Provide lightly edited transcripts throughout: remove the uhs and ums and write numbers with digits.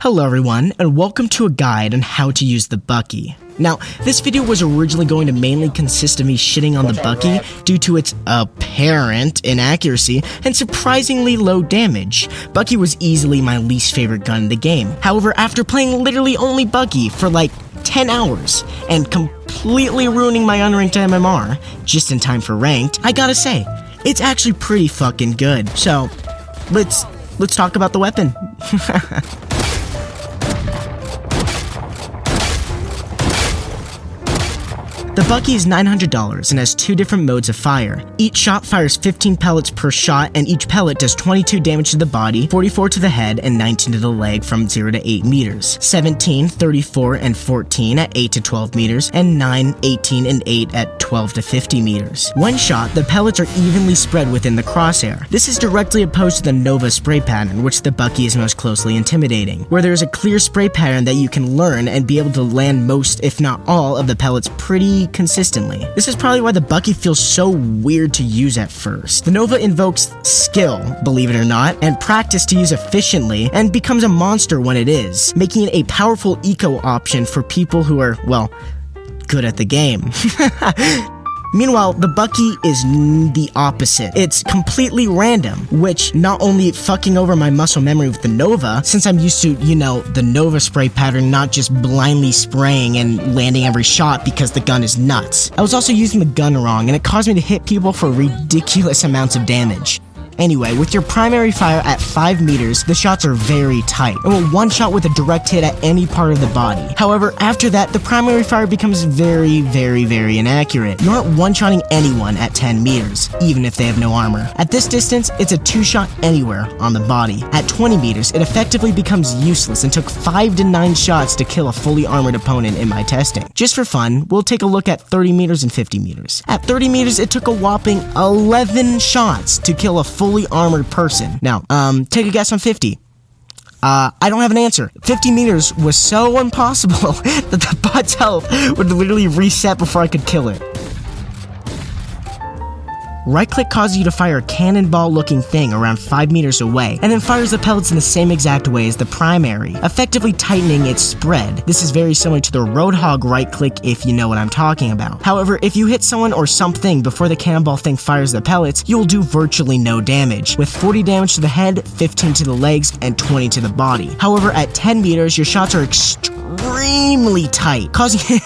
Hello everyone, and welcome to a guide on how to use the Bucky. Now, this video was originally going to mainly consist of me shitting on the Bucky due to its apparent inaccuracy and surprisingly low damage. Bucky was easily my least favorite gun in the game. However, after playing literally only Bucky for like 10 hours and completely ruining my unranked MMR just in time for ranked, I gotta say, it's actually pretty fucking good. So, let's talk about the weapon. The Bucky is $900 and has two different modes of fire. Each shot fires 15 pellets per shot, and each pellet does 22 damage to the body, 44 to the head, and 19 to the leg from 0 to 8 meters. 17, 34, and 14 at 8 to 12 meters, and 9, 18, and 8 at 12 to 50 meters. One shot, the pellets are evenly spread within the crosshair. This is directly opposed to the Nova spray pattern, which the Bucky is most closely intimidating, where there is a clear spray pattern that you can learn and be able to land most, if not all, of the pellets pretty consistently. This is probably why the Bucky feels so weird to use at first. The Nova invokes skill, believe it or not, and practice to use efficiently, and becomes a monster when it is, making it a powerful eco option for people who are, well, good at the game. Meanwhile, the Bucky is the opposite. It's completely random, which not only fucking over my muscle memory with the Nova, since I'm used to, the Nova spray pattern, not just blindly spraying and landing every shot because the gun is nuts. I was also using the gun wrong, and it caused me to hit people for ridiculous amounts of damage. Anyway, with your primary fire at 5 meters, the shots are very tight, and will one-shot with a direct hit at any part of the body. However, after that, the primary fire becomes very inaccurate. You aren't one-shotting anyone at 10 meters, even if they have no armor. At this distance, it's a two-shot anywhere on the body. At 20 meters, it effectively becomes useless and took 5 to 9 shots to kill a fully armored opponent in my testing. Just for fun, we'll take a look at 30 meters and 50 meters. At 30 meters, it took a whopping 11 shots to kill a fully armored person. Now, take a guess on 50. I don't have an answer. 50 meters was so impossible that the bot's health would literally reset before I could kill it. Right-click causes you to fire a cannonball-looking thing around 5 meters away, and then fires the pellets in the same exact way as the primary, effectively tightening its spread. This is very similar to the Roadhog right-click, if you know what I'm talking about. However, if you hit someone or something before the cannonball thing fires the pellets, you'll do virtually no damage, with 40 damage to the head, 15 to the legs, and 20 to the body. However, at 10 meters, your shots are extremely tight, causing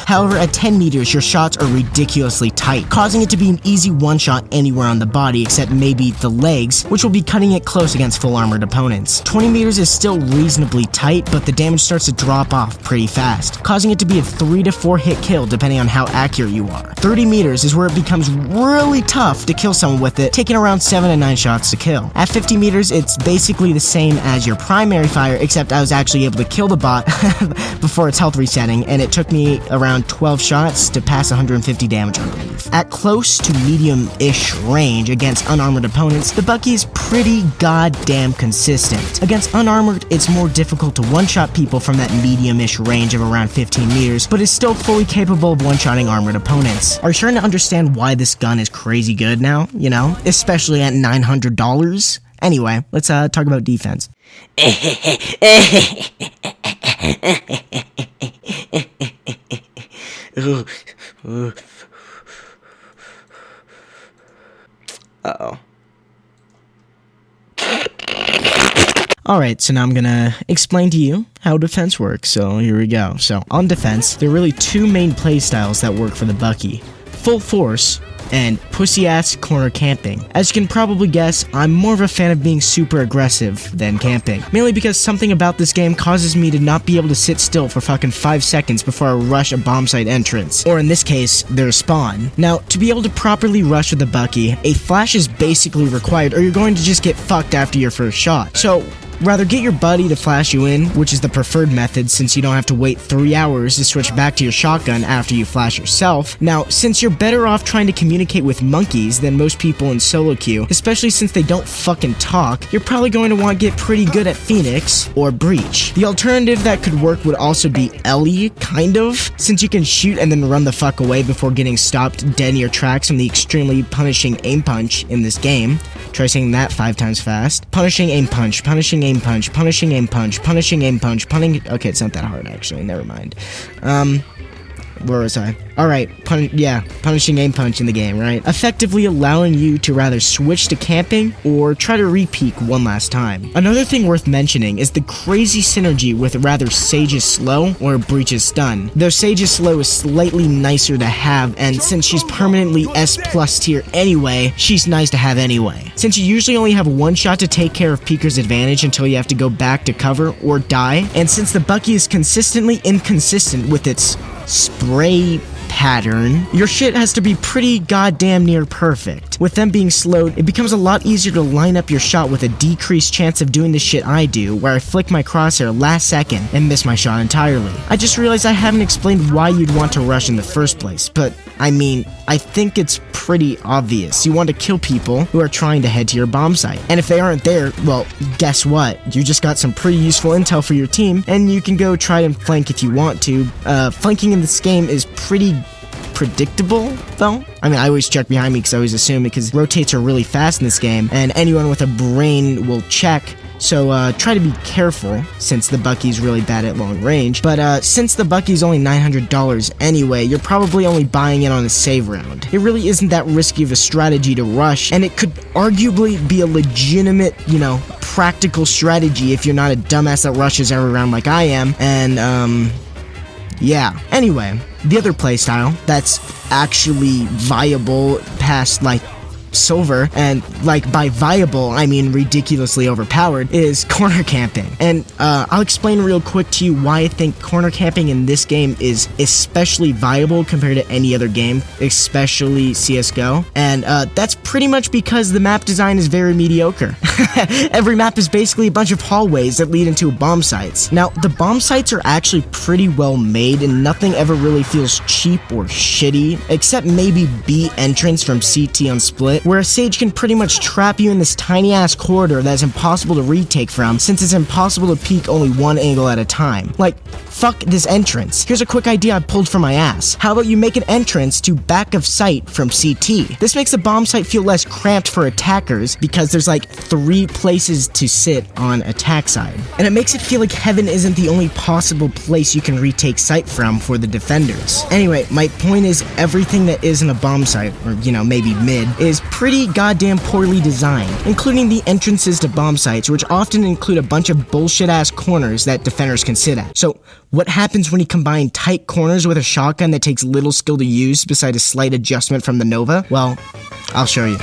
However, at 10 meters, your shots are ridiculously tight, causing it to be an easy one-shot anywhere on the body except maybe the legs, which will be cutting it close against full armored opponents. 20 meters is still reasonably tight, but the damage starts to drop off pretty fast, causing it to be a 3 to 4 hit kill depending on how accurate you are. 30 meters is where it becomes really tough to kill someone with it, taking around 7 to 9 shots to kill. At 50 meters, it's basically the same as your primary fire, except I was actually able to kill the bot before its health resetting, and it took me around 12 shots to pass 150 damage, I believe. At close to medium-ish range against unarmored opponents, the Bucky is pretty goddamn consistent. Against unarmored, it's more difficult to one-shot people from that medium-ish range of around 15 meters, but is still fully capable of one-shotting armored opponents. Are you starting to understand why this gun is crazy good now? Especially at $900? Anyway, let's talk about defense. Uh-oh. Alright, so now I'm gonna explain to you how defense works, so here we go. So, on defense, there are really two main playstyles that work for the Bucky. Full force, and pussy-ass corner camping. As you can probably guess, I'm more of a fan of being super aggressive than camping. Mainly because something about this game causes me to not be able to sit still for fucking 5 seconds before I rush a bomb site entrance. Or in this case, their spawn. Now, to be able to properly rush with the Bucky, a flash is basically required or you're going to just get fucked after your first shot. So, rather get your buddy to flash you in, which is the preferred method since you don't have to wait 3 hours to switch back to your shotgun after you flash yourself. Now, since you're better off trying to communicate with monkeys than most people in solo queue, especially since they don't fucking talk, you're probably going to want to get pretty good at Phoenix or Breach. The alternative that could work would also be Ellie, kind of, since you can shoot and then run the fuck away before getting stopped dead in your tracks from the extremely punishing aim punch in this game. Try saying that 5 times fast. Punishing aim punch, punishing aim aim punch, punishing aim punch, punishing aim punch, okay, it's not that hard, actually, never mind. Where was I? Alright, punishing aim punch in the game, right? Effectively allowing you to rather switch to camping or try to re-peek one last time. Another thing worth mentioning is the crazy synergy with rather Sage's slow or Breach's stun. Though Sage's slow is slightly nicer to have, and since she's permanently S+ tier anyway, she's nice to have anyway. Since you usually only have one shot to take care of Peeker's advantage until you have to go back to cover or die, and since the Bucky is consistently inconsistent with its spray pattern, your shit has to be pretty goddamn near perfect. With them being slowed, it becomes a lot easier to line up your shot with a decreased chance of doing the shit I do, where I flick my crosshair last second and miss my shot entirely. I just realized I haven't explained why you'd want to rush in the first place, but I mean, I think it's pretty obvious. You want to kill people who are trying to head to your bomb site. And if they aren't there, well, guess what? You just got some pretty useful intel for your team, and you can go try and flank if you want to. Flanking in this game is pretty predictable, though. I mean, I always check behind me because I always assume because rotates are really fast in this game, and anyone with a brain will check. So try to be careful, since the Bucky's really bad at long range. But since the Bucky's only $900 anyway, you're probably only buying it on a save round. It really isn't that risky of a strategy to rush, and it could arguably be a legitimate, practical strategy if you're not a dumbass that rushes every round like I am. And yeah. Anyway, the other playstyle that's actually viable past, silver, and by viable I mean ridiculously overpowered, is corner camping. And I'll explain real quick to you why I think corner camping in this game is especially viable compared to any other game, especially CSGO. And that's pretty much because the map design is very mediocre. Every map is basically a bunch of hallways that lead into bomb sites. Now, the bomb sites are actually pretty well made, and nothing ever really feels cheap or shitty, except maybe B entrance from CT on Split, where a Sage can pretty much trap you in this tiny ass corridor that's impossible to retake from, since it's impossible to peek only one angle at a time. Fuck this entrance. Here's a quick idea I pulled from my ass. How about you make an entrance to back of sight from CT? This makes the bomb site feel less cramped for attackers, because there's 3 places to sit on attack side. And it makes it feel like heaven isn't the only possible place you can retake sight from for the defenders. Anyway, my point is, everything that isn't a bomb site, or maybe mid, is pretty goddamn poorly designed, including the entrances to bomb sites, which often include a bunch of bullshit ass corners that defenders can sit at. So what happens when you combine tight corners with a shotgun that takes little skill to use beside a slight adjustment from the Nova? Well, I'll show you.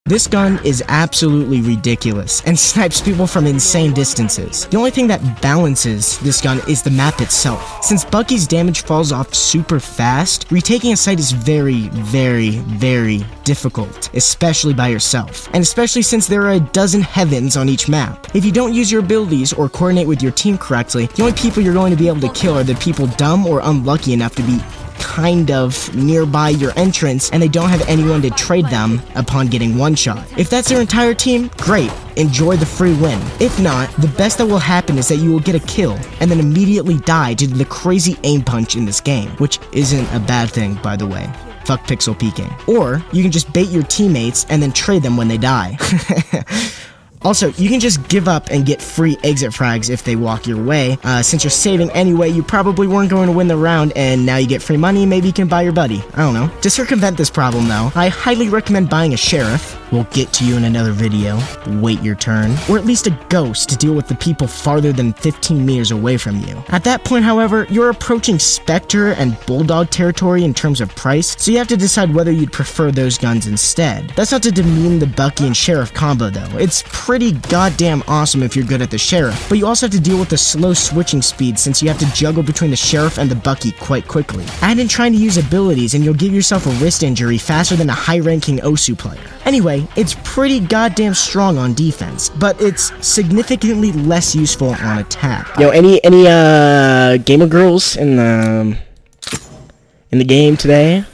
This gun is absolutely ridiculous and snipes people from insane distances. The only thing that balances this gun is the map itself. Since Bucky's damage falls off super fast, retaking a site is very, very, very difficult, especially by yourself, and especially since there are a dozen heavens on each map. If you don't use your abilities or coordinate with your team correctly, the only people you're going to be able to kill are the people dumb or unlucky enough to be kind of nearby your entrance, and they don't have anyone to trade them upon getting one shot. If that's their entire team, great, enjoy the free win. If not, the best that will happen is that you will get a kill and then immediately die due to the crazy aim punch in this game, which isn't a bad thing, by the way. Fuck pixel peeking. Or you can just bait your teammates and then trade them when they die. Also, you can just give up and get free exit frags if they walk your way. Since you're saving anyway, you probably weren't going to win the round, and now you get free money, maybe you can buy your buddy. I don't know. To circumvent this problem, though, I highly recommend buying a sheriff. We'll get to you in another video. Wait your turn. Or at least a ghost to deal with the people farther than 15 meters away from you. At that point, however, you're approaching Spectre and Bulldog territory in terms of price, so you have to decide whether you'd prefer those guns instead. That's not to demean the Bucky and Sheriff combo, though. It's pretty goddamn awesome if you're good at the Sheriff, but you also have to deal with the slow switching speed since you have to juggle between the Sheriff and the Bucky quite quickly. Add in trying to use abilities and you'll give yourself a wrist injury faster than a high-ranking Osu player. Anyway, it's pretty goddamn strong on defense, but it's significantly less useful on attack. Yo, any gamer girls in the game today?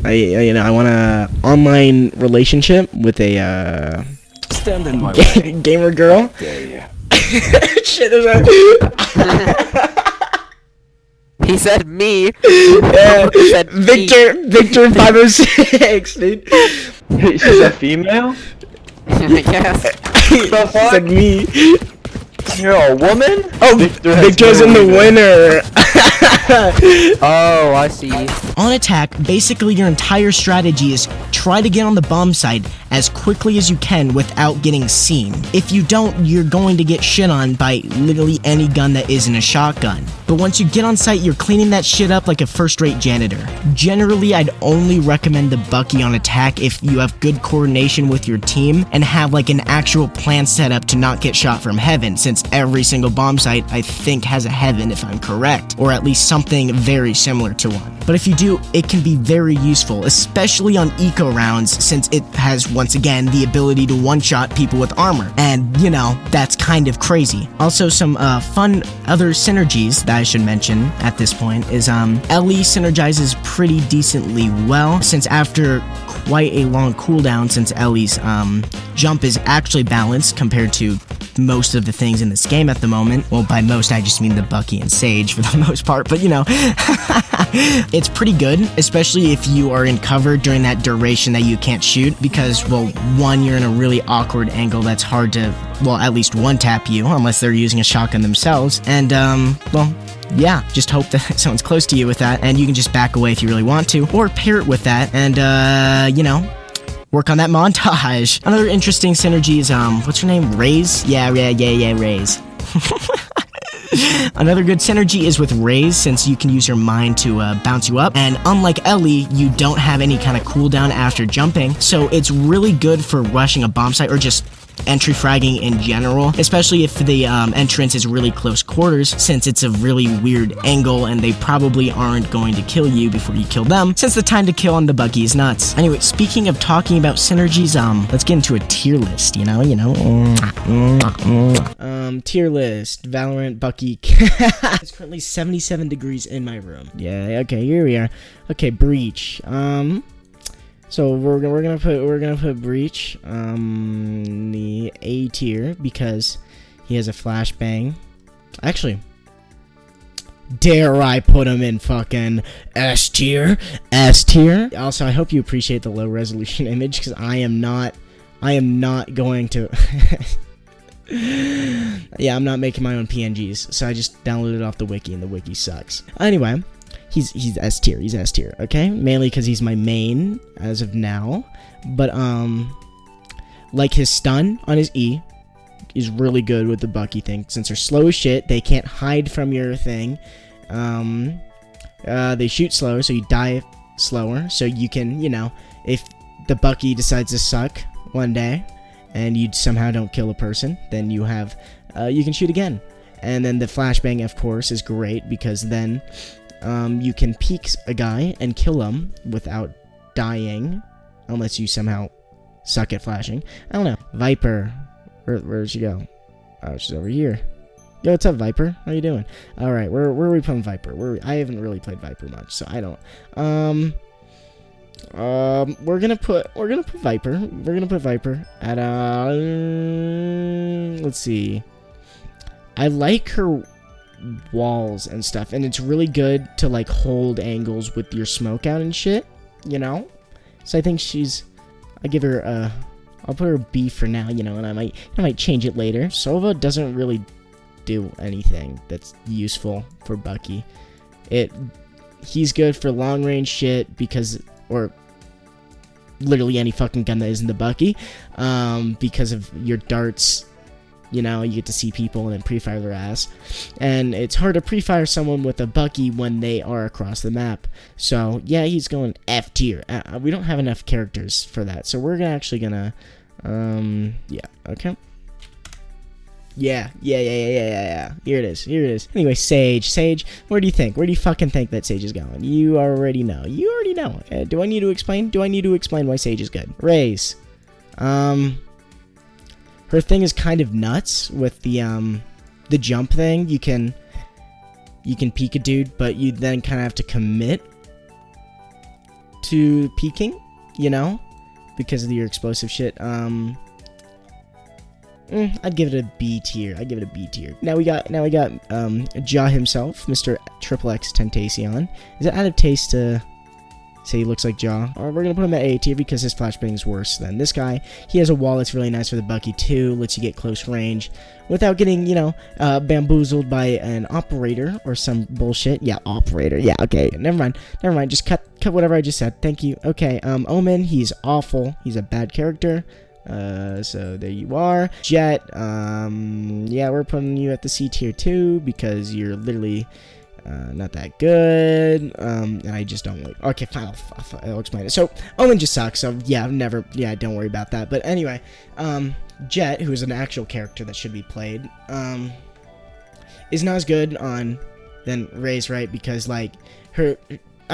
I want a online relationship with a Stand in my way. gamer girl. Yeah. Shit, there's a He said me. Victor said me. Victor 506, dude. She's a female? Yes. The fuck? Said me. You're a woman? Oh, Victor has Victor's no in the reason. winner. Oh, I see. On attack, basically your entire strategy is try to get on the bomb site as quickly as you can without getting seen. If you don't, you're going to get shit on by literally any gun that isn't a shotgun. But once you get on site, you're cleaning that shit up like a first-rate janitor. Generally, I'd only recommend the Bucky on attack if you have good coordination with your team and have like an actual plan set up to not get shot from heaven, since every single bomb site I think has a heaven if I'm correct, or at least something very similar to one. But if you do, it can be very useful, especially on eco rounds, since it has, once again, the ability to one-shot people with armor. And, you know, that's kind of crazy. Also, some fun other synergies that I should mention at this point is Ellie synergizes pretty decently well, since after quite a long cooldown, since Ellie's jump is actually balanced compared to most of the things in this game at the moment. Well, by most, I just mean the Bucky and Sage for the most part, but you know, it's pretty good, especially if you are in cover during that duration that you can't shoot, because, well, one, you're in a really awkward angle that's hard to, well, at least one-tap you, unless they're using a shotgun themselves, and, well, yeah, just hope that someone's close to you with that, and you can just back away if you really want to, or pair it with that, and, you know, work on that montage. Another interesting synergy is, what's her name? Raze? Yeah, Raze. Another good synergy is with Raze, since you can use her mind to bounce you up, and unlike Ellie, you don't have any kind of cooldown after jumping, so it's really good for rushing a bomb site or just entry fragging in general, especially if the entrance is really close quarters, since it's a really weird angle and they probably aren't going to kill you before you kill them, since the time to kill on the Bucky is nuts. Anyway, speaking of talking about synergies, let's get into a tier list, you know. Tier list, Valorant, Bucky. It's currently 77 degrees in my room. Yeah, okay, here we are. Okay, Breach. So we're gonna put Breach the A tier because he has a flashbang. Actually, dare I put him in fucking S tier? S tier. Also, I hope you appreciate the low resolution image, because I am not going to. Yeah, I'm not making my own PNGs, so I just downloaded it off the wiki, and the wiki sucks. Anyway. He's S tier. He's S tier. Okay, mainly because he's my main as of now. But like his stun on his E is really good with the Bucky thing. Since they're slow as shit, they can't hide from your thing. They shoot slower, so you die slower. So you can, you know, if the Bucky decides to suck one day and you somehow don't kill a person, then you have you can shoot again. And then the flashbang, of course, is great because then you can peek a guy and kill him without dying, unless you somehow suck at flashing. I don't know. Viper. Where'd she go? Oh, she's over here. Yo, what's up, Viper? How you doing? Alright, where are we playing Viper? I haven't really played Viper much, so I don't. We're gonna put Viper. We're gonna put Viper at let's see. I like her walls and stuff, and it's really good to like hold angles with your smoke out and shit, you know. So I think I give her I'll put her B for now, you know, and I might change it later. Sova doesn't really do anything that's useful for Bucky. He's good for long range shit or literally any fucking gun that isn't the Bucky, because of your darts. You know, you get to see people and then pre-fire their ass. And it's hard to pre-fire someone with a Bucky when they are across the map. So, yeah, he's going F tier. We don't have enough characters for that. So we're actually gonna, yeah, okay. Yeah. Here it is. Anyway, Sage, where do you think? Where do you fucking think that Sage is going? You already know. Do I need to explain? Why Sage is good? Raze. Her thing is kind of nuts with the jump thing. You can peek a dude, but you then kind of have to commit to peeking, you know, because of your explosive shit. I'd give it a B tier. Now we got Jaw himself, Mr. Triple X Tentacion. Is it out of taste to say he looks like Jaw? Or we're gonna put him at A tier because his flashbang is worse than this guy. He has a wall that's really nice for the Bucky too, lets you get close range without getting, you know, bamboozled by an operator or some bullshit. Yeah, operator. Yeah, okay. Never mind. Just cut whatever I just said. Thank you. Okay. Omen, he's awful. He's a bad character. So there you are. Jet, yeah, we're putting you at the C tier too because you're literally not that good. And I just don't like. Okay, fine, I'll explain it. So Omen just sucks. So yeah, don't worry about that. But anyway, Jet, who is an actual character that should be played, is not as good than Ray's, right? Because like I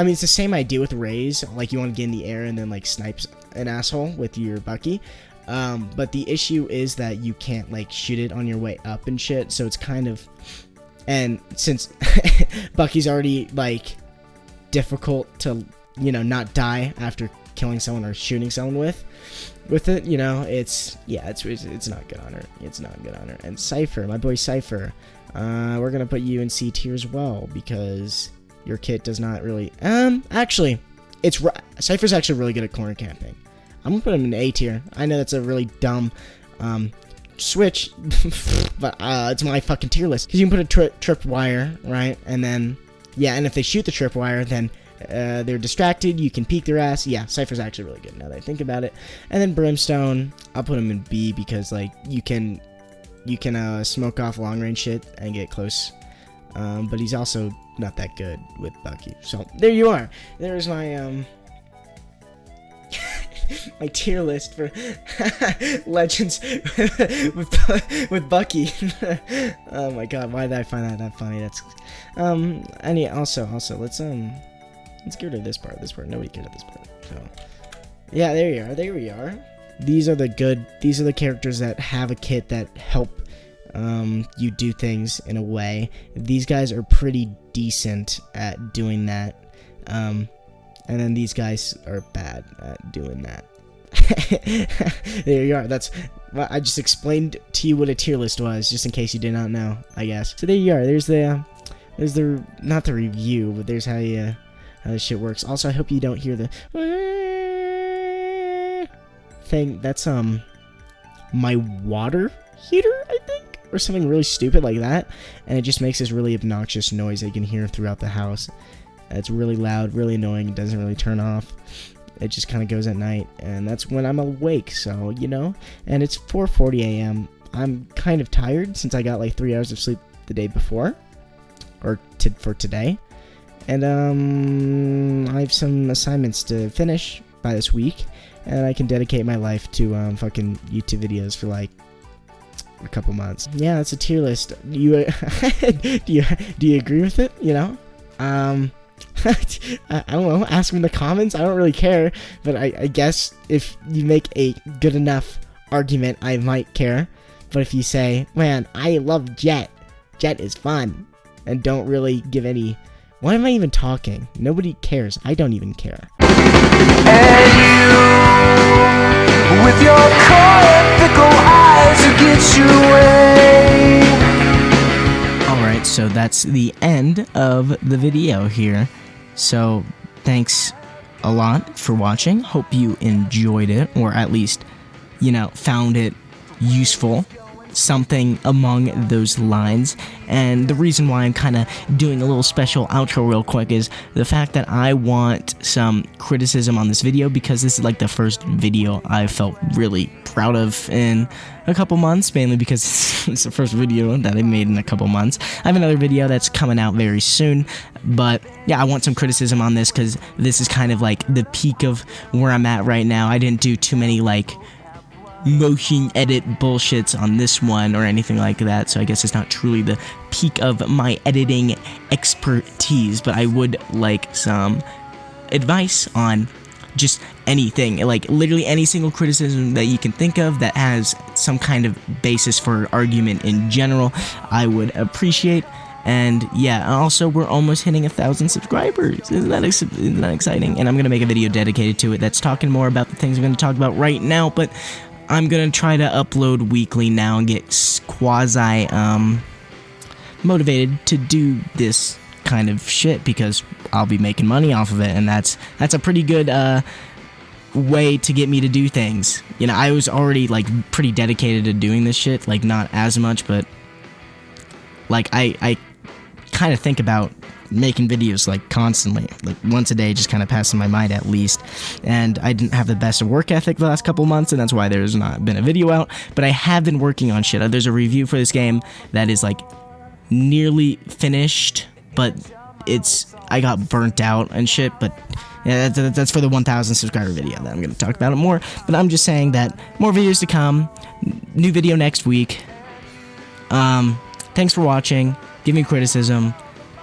mean, it's the same idea with Ray's. Like you want to get in the air and then like snipes an asshole with your Bucky. But the issue is that you can't like shoot it on your way up and shit. So it's kind of, and since Bucky's already like difficult to, you know, not die after killing someone or shooting someone with it, you know, it's not good on her. It's not good on her. And Cypher, my boy Cypher, we're gonna put you in C tier as well because your kit does not really, actually, Cypher's actually really good at corner camping. I'm gonna put him in A tier. I know that's a really dumb switch, but it's my fucking tier list. Because you can put a tripwire, right? And then, yeah, and if they shoot the tripwire, then they're distracted. You can peek their ass. Yeah, Cypher's actually really good now that I think about it. And then Brimstone, I'll put him in B because like you can smoke off long range shit and get close. But he's also not that good with Bucky. So there you are. There's my my tier list for legends with Bucky. Oh my god, why did I find that funny? That's also let's get rid of this part. Nobody cared about this part. So yeah, there we are. These are the characters that have a kit that help you do things in a way. These guys are pretty decent at doing that. And then these guys are bad at doing that. There you are. Well, I just explained to you what a tier list was, just in case you did not know, I guess. So there you are. There's the not the review, but there's how this shit works. Also, I hope you don't hear the thing. That's my water heater, I think, or something really stupid like that, and it just makes this really obnoxious noise that you can hear throughout the house. It's really loud, really annoying. It doesn't really turn off. It just kind of goes at night, and that's when I'm awake, so, you know. And it's 4:40 a.m. I'm kind of tired since I got like 3 hours of sleep the day before, or for today. And I have some assignments to finish by this week, and I can dedicate my life to fucking YouTube videos for like a couple months. Yeah, that's a tier list. Do you do you agree with it? You know, I don't know. Ask me in the comments. I don't really care, but I guess if you make a good enough argument, I might care. But if you say, man, I love Jet is fun, and don't really give any. Why am I even talking? Nobody cares. I don't even care. And you, with your cold, fickle eyes, you get your way. Alright, so that's the end of the video here. So, thanks a lot for watching. Hope you enjoyed it, or at least, you know, found it useful. Something among those lines. And the reason why I'm kind of doing a little special outro real quick is the fact that I want some criticism on this video, because this is like the first video I felt really proud of in a couple months, mainly because it's the first video that I made in a couple months. I have another video that's coming out very soon, but yeah, I want some criticism on this because this is kind of like the peak of where I'm at right now. I didn't do too many like motion edit bullshits on this one or anything like that, so I guess it's not truly the peak of my editing expertise, but I would like some advice on just anything, like literally any single criticism that you can think of that has some kind of basis for argument in general. I would appreciate. And yeah, also we're almost hitting 1,000 subscribers. Isn't that exciting? And I'm gonna make a video dedicated to it that's talking more about the things I'm gonna talk about right now, but I'm gonna try to upload weekly now and get quasi motivated to do this kind of shit because I'll be making money off of it, and that's a pretty good way to get me to do things. You know, I was already like pretty dedicated to doing this shit, like not as much, but like I kind of think about making videos like constantly, like once a day, just kind of passing my mind at least. And I didn't have the best work ethic the last couple months, and that's why there's not been a video out, but I have been working on shit. There's a review for this game that is like nearly finished, but I got burnt out and shit. But yeah, that's for the 1,000 subscriber video that I'm gonna talk about it more. But I'm just saying that more videos to come, new video next week. Thanks for watching. Give me criticism,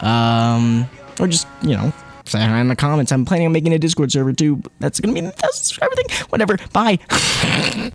or just, you know, say hi in the comments. I'm planning on making a Discord server too. That's gonna be the 1,000 subscriber thing. Whatever. Bye.